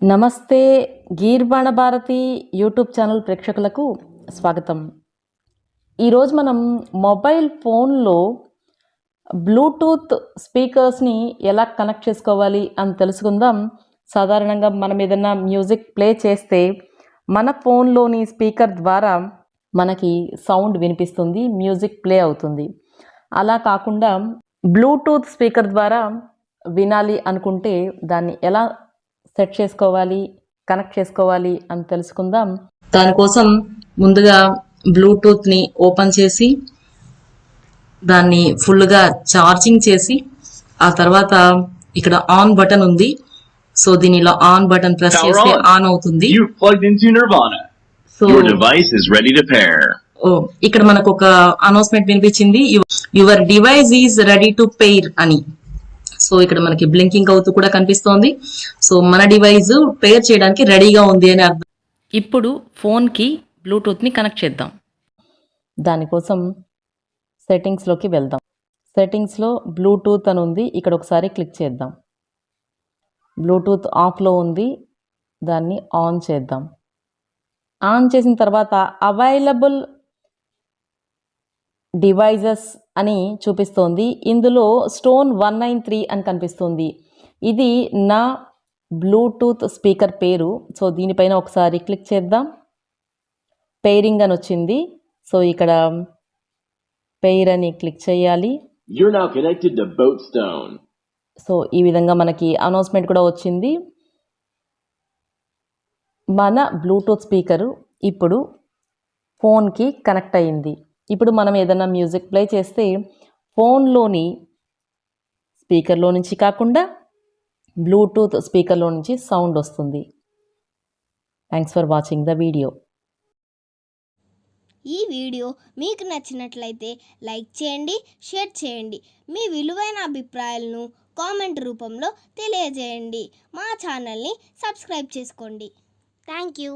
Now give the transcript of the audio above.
నమస్తే గీర్వాణ Bharati YouTube channel ప్రేక్షకులకు స్వాగతం. ఈరోజు మనం మొబైల్ ఫోన్లో బ్లూటూత్ స్పీకర్స్ని ఎలా కనెక్ట్ చేసుకోవాలి అని తెలుసుకుందాం. సాధారణంగా మనం ఏదైనా మ్యూజిక్ ప్లే చేస్తే మన ఫోన్లోని స్పీకర్ ద్వారా మనకి సౌండ్ వినిపిస్తుంది, మ్యూజిక్ ప్లే అవుతుంది. అలా కాకుండా బ్లూటూత్ స్పీకర్ ద్వారా వినాలి అనుకుంటే దాన్ని ఎలా సెట్ చేసుకోవాలి, కనెక్ట్ చేసుకోవాలి అని తెలుసుకుందాం. దానికోసం ముందుగా బ్లూటూత్ని ఓపెన్ చేసి దాన్ని ఫుల్గా ఛార్జింగ్ చేసి ఆ తర్వాత ఇక్కడ ఆన్ బటన్ ఉంది. సో దీని ఇలా ఆన్ బటన్ ప్రెస్ చేస్తే ఆన్ అవుతుంది. సో ఇక్కడ మనకు ఒక అనౌన్స్మెంట్ వినిపించింది, your device is ready to pair అని. సో ఇక్కడ మనకి బ్లింకింగ్ అవుతూ కూడా కనిపిస్తోంది. సో మన డివైస్ పేర్ చేయడానికి రెడీగా ఉంది అని అర్థం. ఇప్పుడు ఫోన్కి బ్లూటూత్ని కనెక్ట్ చేద్దాం. దానికోసం సెట్టింగ్స్లోకి వెళ్దాం. సెట్టింగ్స్లో బ్లూటూత్ అని ఉంది, ఇక్కడ ఒకసారి క్లిక్ చేద్దాం. బ్లూటూత్ ఆఫ్లో ఉంది, దాన్ని ఆన్ చేద్దాం. ఆన్ చేసిన తర్వాత అవైలబుల్ డివైజెస్ అని చూపిస్తోంది. ఇందులో స్టోన్ 193 అని కనిపిస్తుంది. ఇది నా బ్లూటూత్ స్పీకర్ పేరు. సో దీనిపైన ఒకసారి క్లిక్ చేద్దాం. పెయిరింగ్ అని వచ్చింది. సో ఇక్కడ పెయిర్ అని క్లిక్ చేయాలి. సో ఈ విధంగా మనకి అనౌన్స్మెంట్ కూడా వచ్చింది. మన బ్లూటూత్ స్పీకరు ఇప్పుడు ఫోన్కి కనెక్ట్ అయ్యింది. ఇప్పుడు మనం ఏదైనా మ్యూజిక్ ప్లే చేస్తే ఫోన్లోని స్పీకర్లో నుంచి కాకుండా బ్లూటూత్ స్పీకర్లో నుంచి సౌండ్ వస్తుంది. Thanks for watching the video. ఈ వీడియో మీకు నచ్చినట్లయితే లైక్ చేయండి, షేర్ చేయండి. మీ విలువైన అభిప్రాయాలను కామెంట్ రూపంలో తెలియజేయండి. మా ఛానల్ని సబ్స్క్రైబ్ చేసుకోండి. Thank you.